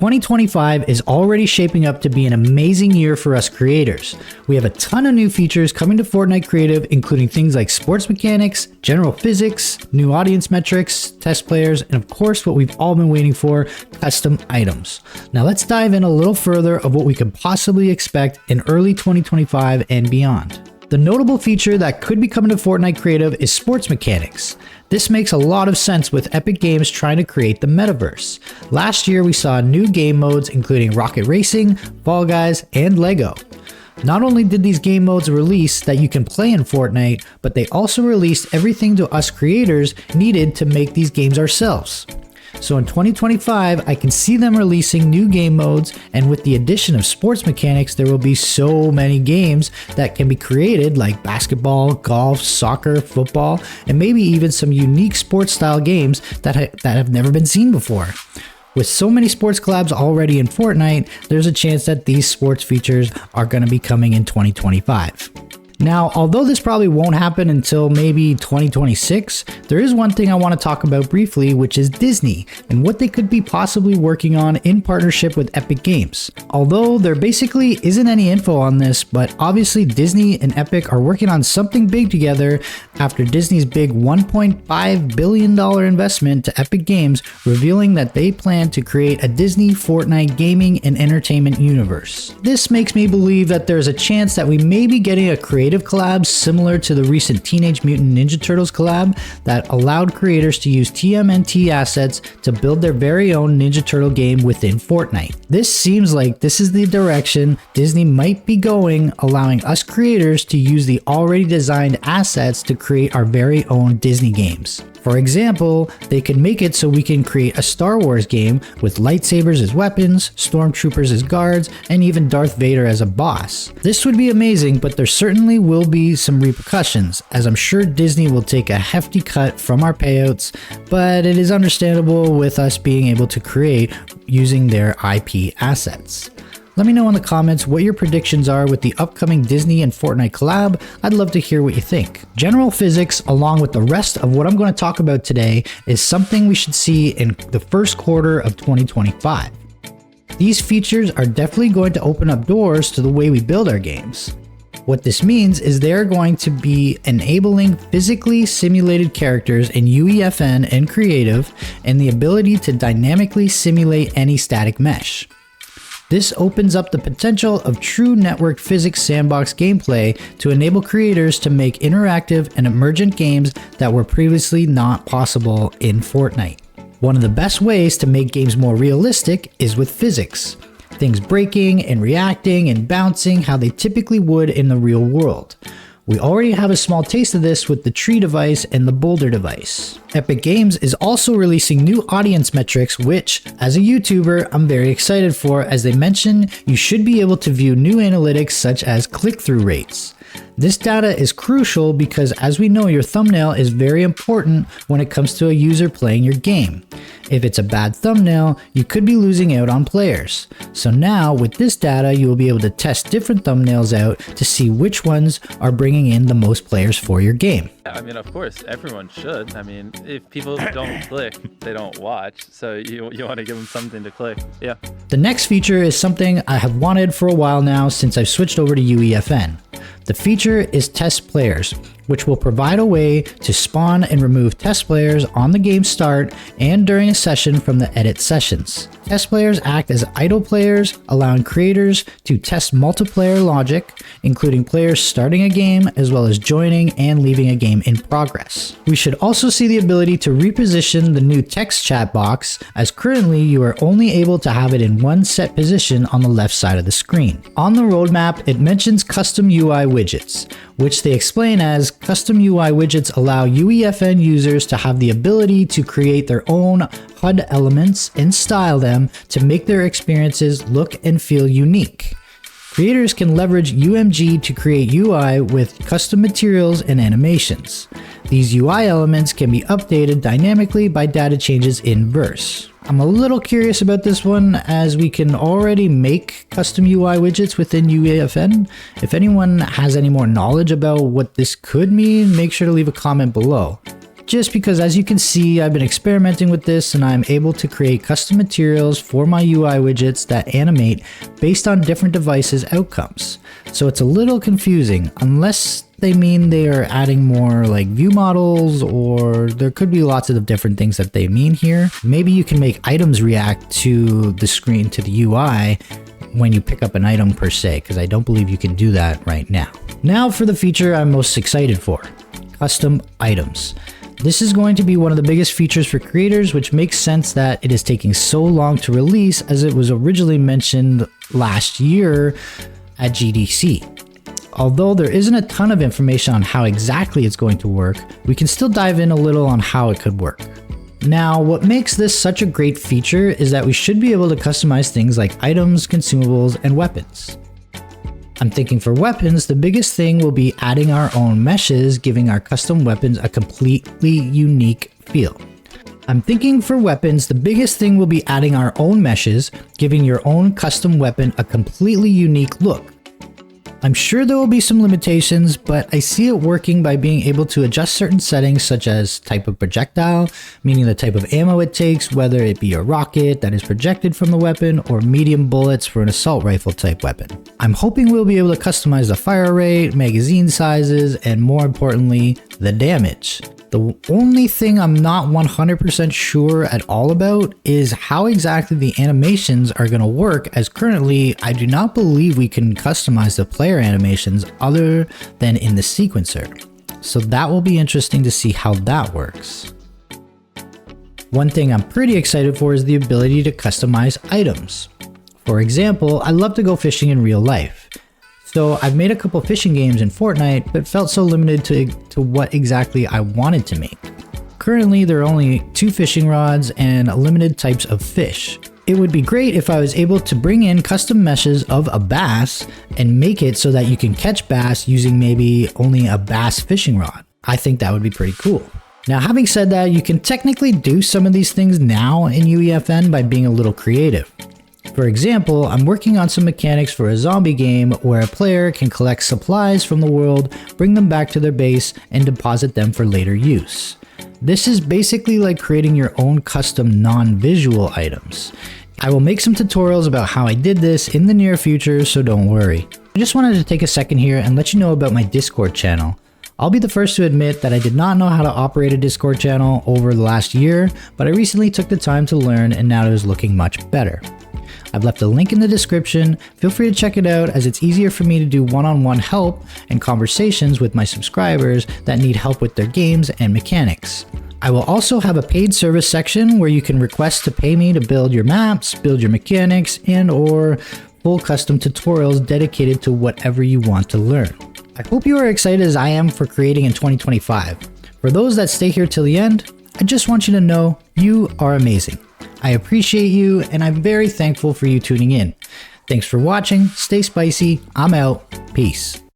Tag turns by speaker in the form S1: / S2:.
S1: 2025 is already shaping up to be an amazing year for us creators. We have a ton of new features coming to Fortnite Creative, including things like sports mechanics, general physics, new audience metrics, test players, and of course what we've all been waiting for, custom items. Now let's dive in a little further of what we could possibly expect in early 2025 and beyond. The notable feature that could be coming to Fortnite Creative is sports mechanics. This makes a lot of sense with Epic Games trying to create the metaverse. Last year we saw new game modes including Rocket Racing, Fall Guys, and Lego. Not only did these game modes release that you can play in Fortnite, but they also released everything to us creators needed to make these games ourselves. So in 2025, I can see them releasing new game modes, and with the addition of sports mechanics, there will be so many games that can be created like basketball, golf, soccer, football, and maybe even some unique sports style games that have never been seen before. With so many sports collabs already in Fortnite, there's a chance that these sports features are going to be coming in 2025. Now, although this probably won't happen until maybe 2026, there is one thing I want to talk about briefly, which is Disney and what they could be possibly working on in partnership with Epic Games. Although there basically isn't any info on this, but obviously Disney and Epic are working on something big together after Disney's big $1.5 billion investment to Epic Games, revealing that they plan to create a Disney Fortnite gaming and entertainment universe. This makes me believe that there's a chance that we may be getting a creative collabs similar to the recent Teenage Mutant Ninja Turtles collab that allowed creators to use TMNT assets to build their very own Ninja Turtle game within Fortnite. This seems like this is the direction Disney might be going, allowing us creators to use the already designed assets to create our very own Disney games. For example, they could make it so we can create a Star Wars game with lightsabers as weapons, stormtroopers as guards, and even Darth Vader as a boss. This would be amazing, but there certainly will be some repercussions, as I'm sure Disney will take a hefty cut from our payouts, but it is understandable with us being able to create using their IP assets. Let me know in the comments what your predictions are with the upcoming Disney and Fortnite collab. I'd love to hear what you think. General physics, along with the rest of what I'm going to talk about today, is something we should see in the first quarter of 2025. These features are definitely going to open up doors to the way we build our games. What this means is they're going to be enabling physically simulated characters in UEFN and Creative, and the ability to dynamically simulate any static mesh. This opens up the potential of true network physics sandbox gameplay to enable creators to make interactive and emergent games that were previously not possible in Fortnite. One of the best ways to make games more realistic is with physics. Things breaking and reacting and bouncing how they typically would in the real world. We already have a small taste of this with the tree device and the boulder device. Epic Games is also releasing new audience metrics, which, as a YouTuber, I'm very excited for, as they mention you should be able to view new analytics such as click-through rates. This data is crucial because, as we know, your thumbnail is very important when it comes to a user playing your game. If it's a bad thumbnail, you could be losing out on players. So now, with this data, you will be able to test different thumbnails out to see which ones are bringing in the most players for your game.
S2: I mean, of course, everyone should. I mean, if people don't click, they don't watch. So you want to give them something to click. Yeah.
S1: The next feature is something I have wanted for a while now since I've switched over to UEFN. The feature is test players, which will provide a way to spawn and remove test players on the game start and during a session from the edit sessions. Test players act as idle players, allowing creators to test multiplayer logic, including players starting a game as well as joining and leaving a game in progress. We should also see the ability to reposition the new text chat box, as currently you are only able to have it in one set position on the left side of the screen. On the roadmap, it mentions custom UI widgets, which they explain as custom UI widgets allow UEFN users to have the ability to create their own HUD elements and style them to make their experiences look and feel unique. Creators can leverage UMG to create UI with custom materials and animations. These UI elements can be updated dynamically by data changes in Verse. I'm a little curious about this one, as we can already make custom UI widgets within UEFN. If anyone has any more knowledge about what this could mean, make sure to leave a comment below. just because, as you can see, I've been experimenting with this and I'm able to create custom materials for my UI widgets that animate based on different devices' outcomes. So it's a little confusing, unless they mean they are adding more like view models, or there could be lots of different things that they mean here. Maybe you can make items react to the screen, to the UI, when you pick up an item per se, because I don't believe you can do that right now. Now for the feature I'm most excited for, custom items. This is going to be one of the biggest features for creators, which makes sense that it is taking so long to release, as it was originally mentioned last year at GDC. Although there isn't a ton of information on how exactly it's going to work, we can still dive in a little on how it could work. Now, what makes this such a great feature is that we should be able to customize things like items, consumables, and weapons. I'm thinking for weapons, the biggest thing will be adding our own meshes, giving our custom weapons a completely unique feel. I'm thinking for weapons, the biggest thing will be adding our own meshes, giving your own custom weapon a completely unique look. I'm sure there will be some limitations, but I see it working by being able to adjust certain settings, such as type of projectile, meaning the type of ammo it takes, whether it be a rocket that is projected from the weapon or medium bullets for an assault rifle type weapon. I'm hoping we'll be able to customize the fire rate, magazine sizes, and more importantly, the damage. The only thing I'm not 100% sure at all about is how exactly the animations are going to work, as currently I do not believe we can customize the player animations other than in the sequencer. So that will be interesting to see how that works. One thing I'm pretty excited for is the ability to customize items. For example, I love to go fishing in real life. So I've made a couple fishing games in Fortnite, but felt so limited to what exactly I wanted to make. Currently, there are only 2 fishing rods and limited types of fish. It would be great if I was able to bring in custom meshes of a bass and make it so that you can catch bass using maybe only a bass fishing rod. I think that would be pretty cool. Now, having said that, you can technically do some of these things now in UEFN by being a little creative. For example, I'm working on some mechanics for a zombie game where a player can collect supplies from the world, bring them back to their base, and deposit them for later use. This is basically like creating your own custom non-visual items. I will make some tutorials about how I did this in the near future, so don't worry. I just wanted to take a second here and let you know about my Discord channel. I'll be the first to admit that I did not know how to operate a Discord channel over the last year, but I recently took the time to learn, and now it is looking much better. I've left a link in the description. Feel free to check it out, as it's easier for me to do one-on-one help and conversations with my subscribers that need help with their games and mechanics. I will also have a paid service section where you can request to pay me to build your maps, build your mechanics, and or full custom tutorials dedicated to whatever you want to learn. I hope you are excited as I am for creating in 2025. For those that stay here till the end, I just want you to know you are amazing. I appreciate you, and I'm very thankful for you tuning in. Thanks for watching. Stay spicy. I'm out. Peace.